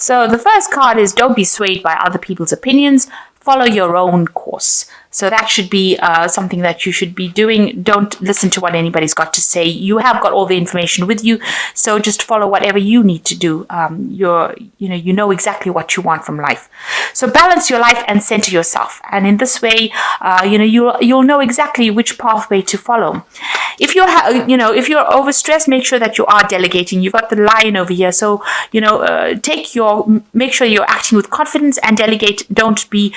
So the first card is don't be swayed by other people's opinions. Follow your own course. So that should be something that you should be doing. Don't listen to what anybody's got to say. You have got all the information with you, so just follow whatever you need to do. You know exactly what you want from life. So balance your life and center yourself, and in this way, you'll know exactly which pathway to follow. If you're overstressed, make sure that you are delegating. You've got the lion over here, so make sure you're acting with confidence and delegate. Don't be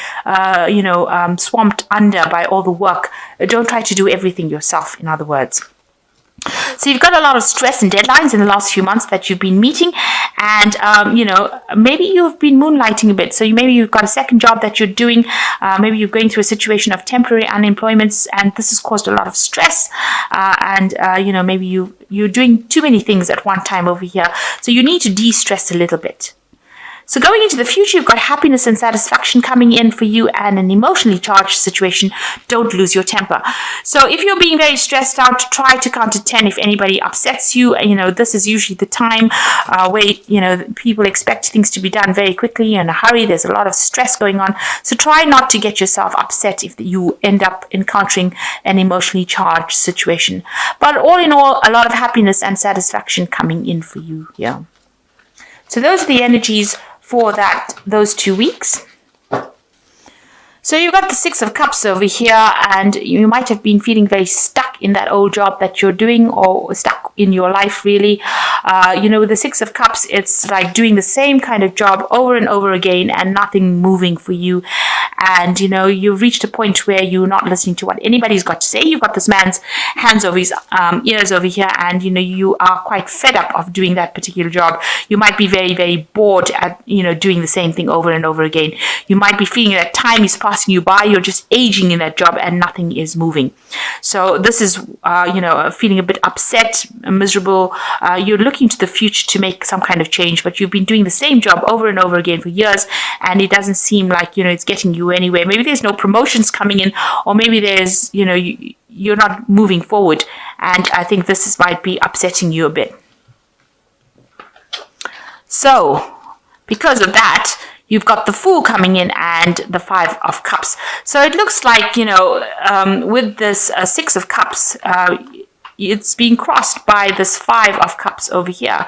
swamped under by all the work. Don't try to do everything yourself, in other words. So you've got a lot of stress and deadlines in the last few months that you've been meeting, and maybe you've been moonlighting a bit. So maybe you've got a second job that you're doing. Maybe you're going through a situation of temporary unemployment, and this has caused a lot of stress. Maybe you're doing too many things at one time over here. So you need to de-stress a little bit. So going into the future, you've got happiness and satisfaction coming in for you and an emotionally charged situation. Don't lose your temper. So if you're being very stressed out, try to count to 10 if anybody upsets you. This is usually the time where, people expect things to be done very quickly in a hurry. There's a lot of stress going on. So try not to get yourself upset if you end up encountering an emotionally charged situation. But all in all, a lot of happiness and satisfaction coming in for you here. So those are the energies for those 2 weeks. So you've got the Six of Cups over here, and you might have been feeling very stuck in that old job that you're doing, or stuck in your life, really. With the Six of Cups, it's like doing the same kind of job over and over again and nothing moving for you. And, you've reached a point where you're not listening to what anybody's got to say. You've got this man's hands over his ears over here, and, you are quite fed up of doing that particular job. You might be very, very bored at, doing the same thing over and over again. You might be feeling that time is passing you by. You're just aging in that job and nothing is moving. So this is, feeling a bit upset, miserable. You're looking to the future to make some kind of change, but you've been doing the same job over and over again for years, and it doesn't seem like, it's getting you anywhere. Maybe there's no promotions coming in, or maybe there's, you're not moving forward. And I think this might be upsetting you a bit. So because of that, you've got the Fool coming in and the Five of Cups. So it looks like, with this Six of Cups, it's being crossed by this Five of Cups over here.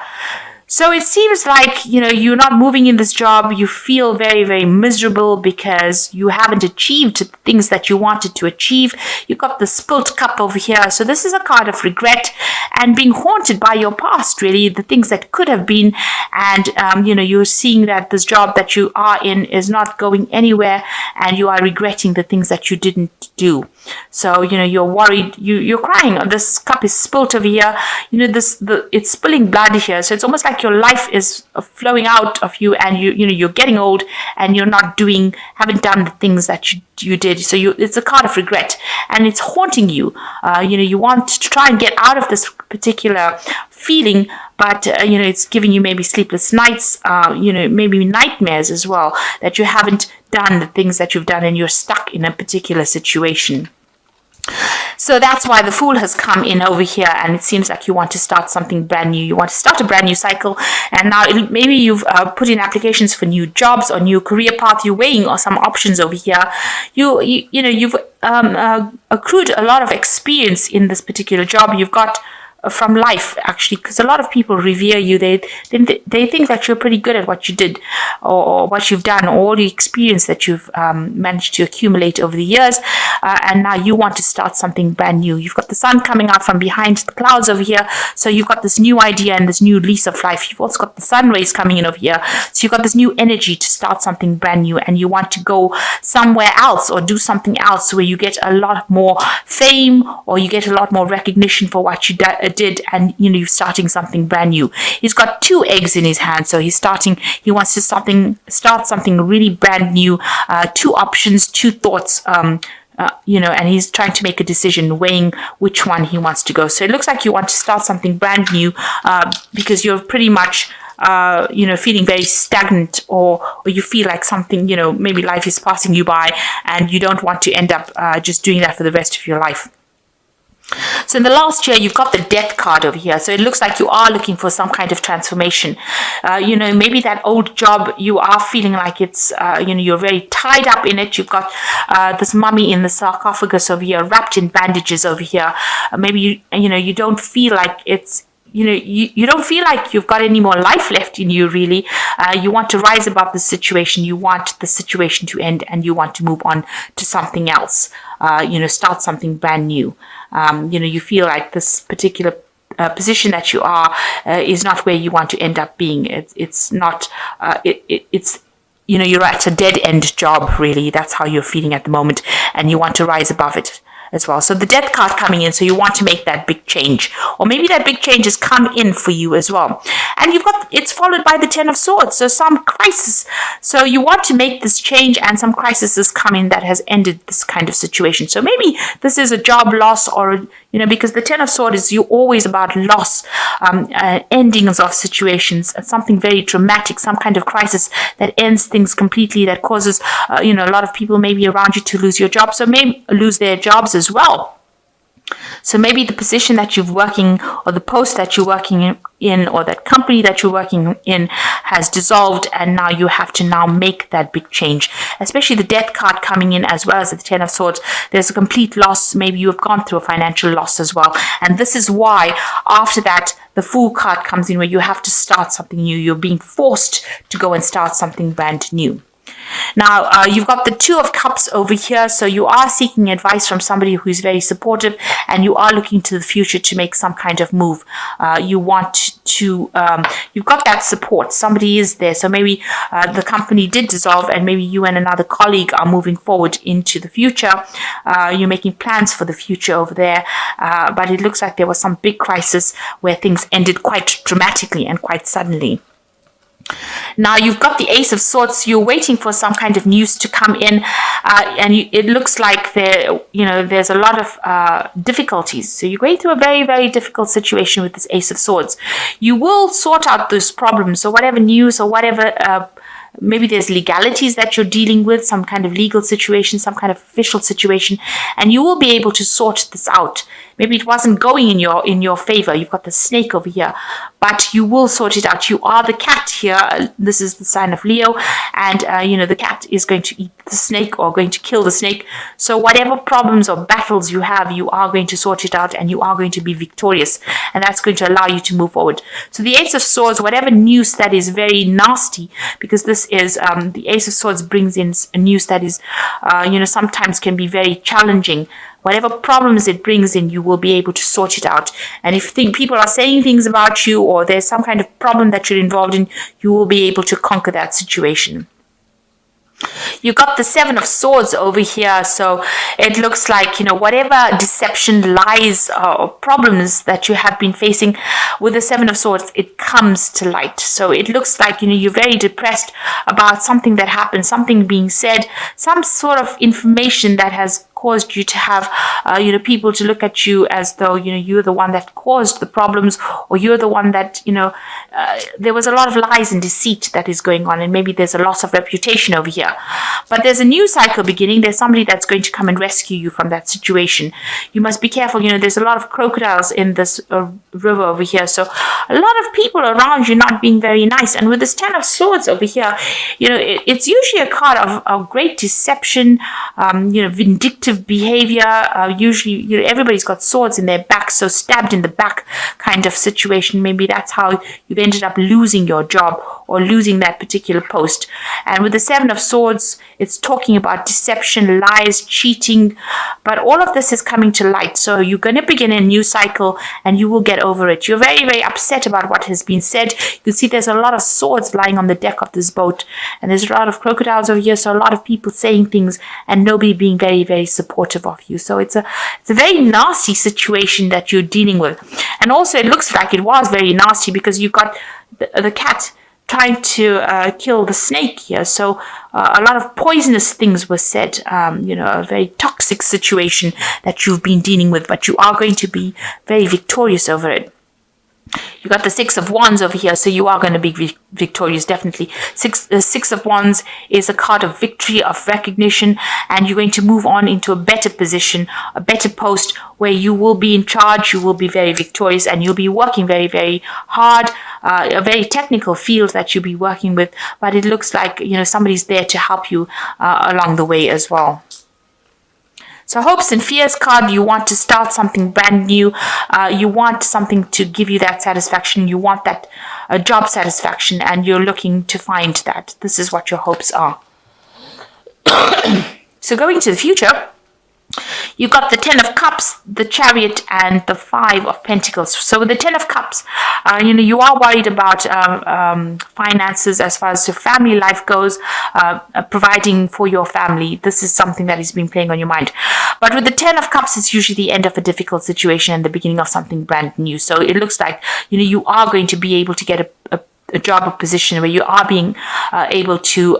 So it seems like, you're not moving in this job. You feel very, very miserable because you haven't achieved things that you wanted to achieve. You've got the Spilt Cup over here. So this is a card of regret and being haunted by your past, really, the things that could have been. And, you're seeing that this job that you are in is not going anywhere, and you are regretting the things that you didn't do. So, you're worried, you're crying. This cup is spilt over here. It's spilling blood here. So it's almost like your life is flowing out of you, and you're getting old, and you're haven't done the things that you did. So it's a card of regret, and it's haunting you. You want to try and get out of this particular feeling, but it's giving you maybe sleepless nights, maybe nightmares as well, that you haven't done the things that you've done and you're stuck in a particular situation. So that's why the Fool has come in over here, and it seems like you want to start something brand new. You want to start a brand new cycle, and now maybe you've put in applications for new jobs or new career path. You're weighing or some options over here. You've accrued a lot of experience in this particular job. You've got from life, actually, because a lot of people revere you. They think that you're pretty good at what you did, or what you've done, or all the experience that you've managed to accumulate over the years, and now you want to start something brand new. You've got the sun coming out from behind the clouds over here, so you've got this new idea and this new lease of life. You've also got the sun rays coming in over here, so you've got this new energy to start something brand new, and you want to go somewhere else or do something else where you get a lot more fame, or you get a lot more recognition for what you did, and you're starting something brand new. He's got 2 eggs in his hand, so he wants to start something really brand new, 2 options, 2 thoughts, and he's trying to make a decision, weighing which one he wants to go. So it looks like you want to start something brand new, because you're pretty much feeling very stagnant, or you feel like something, maybe life is passing you by, and you don't want to end up just doing that for the rest of your life. So in the last year, you've got the death card over here. So it looks like you are looking for some kind of transformation. Maybe that old job, you are feeling like it's, you're very tied up in it. You've got this mummy in the sarcophagus over here, wrapped in bandages over here. Maybe you don't feel like it's, you don't feel like you've got any more life left in you, really. You want to rise above the situation. You want the situation to end, and you want to move on to something else. Start something brand new. You feel like this particular position that you are is not where you want to end up being. It's not. It's you're at a dead end job, really. That's how you're feeling at the moment, and you want to rise above it as well. So the death card coming in, so you want to make that big change, or maybe that big change has come in for you as well. And it's followed by the 10 of Swords, so some crisis. So you want to make this change, and some crisis has come in that has ended this kind of situation. So maybe this is a job loss, or because the 10 of Swords is you always about loss, endings of situations, something very dramatic, some kind of crisis that ends things completely, that causes a lot of people maybe around you to lose your job, so maybe lose their jobs as well. So maybe the position that you're working, or the post that you're working in, or that company that you're working in has dissolved, and now you have to now make that big change. Especially the death card coming in, as well as the 10 of Swords. There's a complete loss. Maybe you have gone through a financial loss as well. And this is why after that, the Fool card comes in, where you have to start something new. You're being forced to go and start something brand new. Now, you've got the 2 of Cups over here, so you are seeking advice from somebody who is very supportive, and you are looking to the future to make some kind of move. You've got that support. Somebody is there, so maybe the company did dissolve, and maybe you and another colleague are moving forward into the future. You're making plans for the future over there, but it looks like there was some big crisis where things ended quite dramatically and quite suddenly. Now you've got the Ace of Swords. You're waiting for some kind of news to come in, and it looks like there's a lot of difficulties. So you're going through a very, very difficult situation with this Ace of Swords. You will sort out those problems. So whatever news or whatever. Maybe there's legalities that you're dealing with, some kind of legal situation, some kind of official situation, and you will be able to sort this out. Maybe it wasn't going in your favor. You've got the snake over here, but you will sort it out. You are the cat here. This is the sign of Leo, and the cat is going to eat the snake, or going to kill the snake. So whatever problems or battles you have, you are going to sort it out, and you are going to be victorious, and that's going to allow you to move forward. So the Ace of Swords, whatever news that is very nasty, because this is the Ace of Swords brings in a news that is sometimes can be very challenging. Whatever problems it brings in, you will be able to sort it out. And if people are saying things about you, or there's some kind of problem that you're involved in, you will be able to conquer that situation. You got the 7 of Swords over here, so it looks like, whatever deception, lies, or problems that you have been facing with the 7 of Swords, it comes to light. So it looks like, you're very depressed about something that happened, something being said, some sort of information that has caused you to have, people to look at you as though, you're the one that caused the problems, or you're the one that, there was a lot of lies and deceit that is going on, and maybe there's a loss of reputation over here. But there's a new cycle beginning. There's somebody that's going to come and rescue you from that situation. You must be careful. There's a lot of crocodiles in this river over here. So a lot of people around you not being very nice. And with this 10 of Swords over here, it's usually a card of great deception, vindictive behavior. Usually, everybody's got swords in their back, so stabbed in the back kind of situation. Maybe that's how you've ended up losing your job, or losing that particular post. And with the 7 of Swords, it's talking about deception, lies, cheating, but all of this is coming to light. So you're going to begin a new cycle, and you will get over it. You're very, very upset about what has been said. You can see there's a lot of swords lying on the deck of this boat, and there's a lot of crocodiles over here, so a lot of people saying things and nobody being very, very supportive of you. So it's a very nasty situation that you're dealing with. And also it looks like it was very nasty, because you've got the cat trying to kill the snake here. So a lot of poisonous things were said, a very toxic situation that you've been dealing with, but you are going to be very victorious over it. You got the Six of Wands over here, so you are going to be victorious, definitely. Six of Wands is a card of victory, of recognition, and you're going to move on into a better position, a better post where you will be in charge, you will be very victorious, and you'll be working very, very hard, a very technical field that you'll be working with, but it looks like, somebody's there to help you along the way as well. So hopes and fears card, you want to start something brand new. You want something to give you that satisfaction. You want that job satisfaction, and you're looking to find that. This is what your hopes are. So going to the future, you've got the Ten of Cups, the Chariot, and the Five of Pentacles. So with the Ten of Cups, you are worried about finances as far as your family life goes, providing for your family. This is something that has been playing on your mind. But with the Ten of Cups, it's usually the end of a difficult situation and the beginning of something brand new. So it looks like, you are going to be able to get a job or position where you are being able to,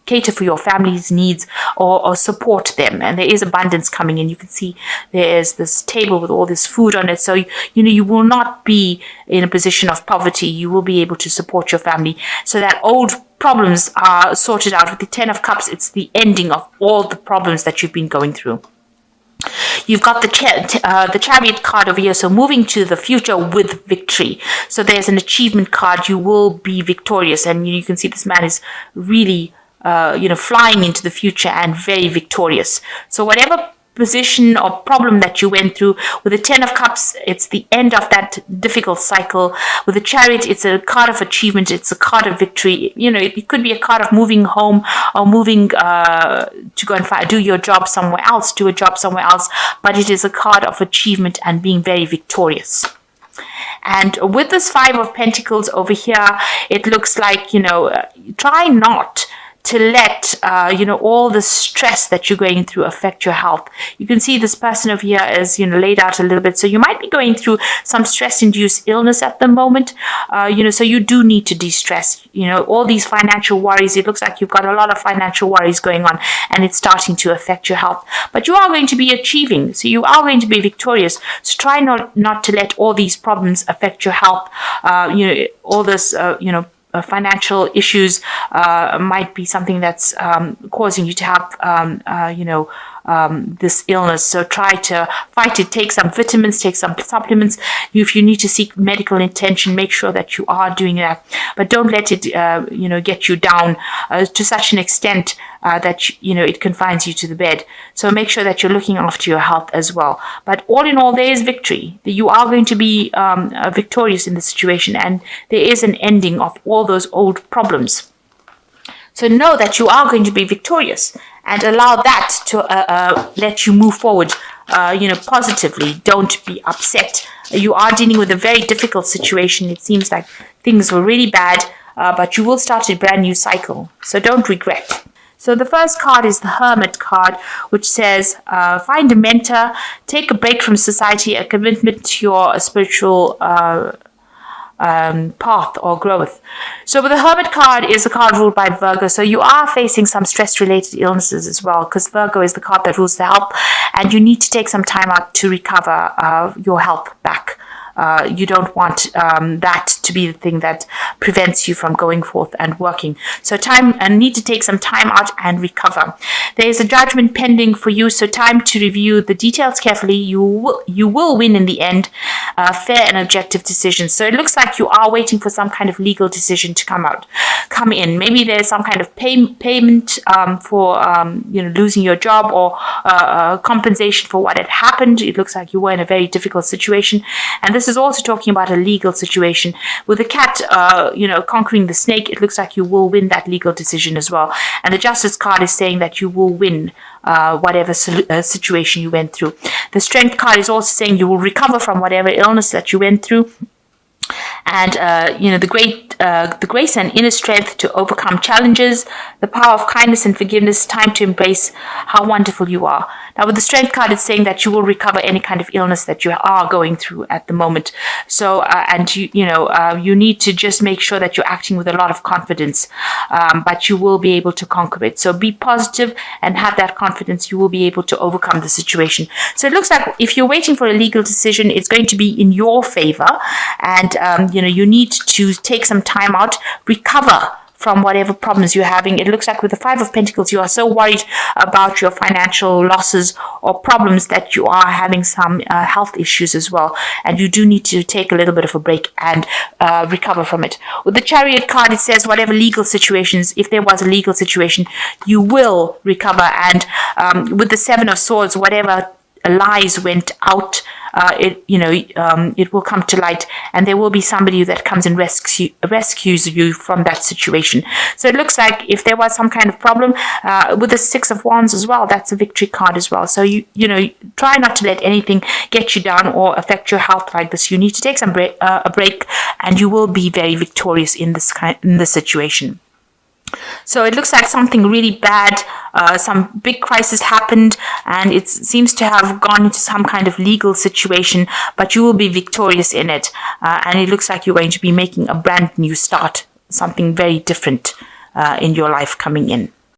cater for your family's needs or support them. And there is abundance coming in. You can see there is this table with all this food on it. So, you will not be in a position of poverty. You will be able to support your family. So that old problems are sorted out. With the Ten of Cups, it's the ending of all the problems that you've been going through. You've got the Chariot card over here, so moving to the future with victory. So there's an achievement card. You will be victorious, and you can see this man is really, flying into the future and very victorious. So whatever position or problem that you went through, with the Ten of Cups, it's the end of that difficult cycle. With the Chariot, it's a card of achievement, it's a card of victory. It could be a card of moving home or moving to go and do your job somewhere else, do a job somewhere else, but it is a card of achievement and being very victorious. And with this Five of Pentacles over here, it looks like, try not to let, all the stress that you're going through affect your health. You can see this person over here is, laid out a little bit. So you might be going through some stress-induced illness at the moment, so you do need to de-stress. All these financial worries, it looks like you've got a lot of financial worries going on, and it's starting to affect your health. But you are going to be achieving, so you are going to be victorious. So try not to let all these problems affect your health. All this, financial issues might be something that's causing you to have, this illness. So try to fight it. Take some vitamins, take some supplements. If you need to seek medical attention, make sure that you are doing that. But don't let it, get you down to such an extent that, it confines you to the bed. So make sure that you're looking after your health as well. But all in all, there is victory. You are going to be victorious in the situation, and there is an ending of all those old problems. So know that you are going to be victorious, and allow that to let you move forward, positively. Don't be upset. You are dealing with a very difficult situation. It seems like things were really bad, but you will start a brand new cycle. So don't regret. So the first card is the Hermit card, which says, find a mentor, take a break from society, a commitment to your spiritual path or growth. So with the Hermit card is a card ruled by Virgo, so you are facing some stress-related illnesses as well, because Virgo is the card that rules the health, and you need to take some time out to recover your health back. You don't want that to be the thing that prevents you from going forth and working. So need to take some time out and recover. There is a judgment pending for you, so time to review the details carefully. You will win in the end. Fair and objective decisions. So it looks like you are waiting for some kind of legal decision to come in. Maybe there's some kind of payment for losing your job, or compensation for what had happened. It looks like you were in a very difficult situation, and this is also talking about a legal situation. With the cat, conquering the snake, it looks like you will win that legal decision as well. And the Justice card is saying that you will win whatever situation you went through. The Strength card is also saying you will recover from whatever illness that you went through. and the grace and inner strength to overcome challenges, the power of kindness and forgiveness, time to embrace how wonderful you are. Now, with the strength card, it's saying that you will recover any kind of illness that you are going through at the moment. So, and you need to just make sure that you're acting with a lot of confidence, but you will be able to conquer it. So be positive and have that confidence. You will be able to overcome the situation. So it looks like if you're waiting for a legal decision, it's going to be in your favor, and you need to take some time out, recover from whatever problems you're having. It looks like with the Five of Pentacles, you are so worried about your financial losses or problems that you are having some health issues as well. And you do need to take a little bit of a break and recover from it. With the Chariot card, it says whatever legal situations, if there was a legal situation, you will recover. And with the Seven of Swords, whatever lies went out, it will come to light, and there will be somebody that comes and rescues you from that situation. So it looks like if there was some kind of problem with the Six of Wands as well, that's a victory card as well. So you try not to let anything get you down or affect your health like this. You need to take a break, and you will be very victorious in this situation. So it looks like something really bad, some big crisis happened, and it seems to have gone into some kind of legal situation, but you will be victorious in it. And it looks like you're going to be making a brand new start, something very different in your life coming in.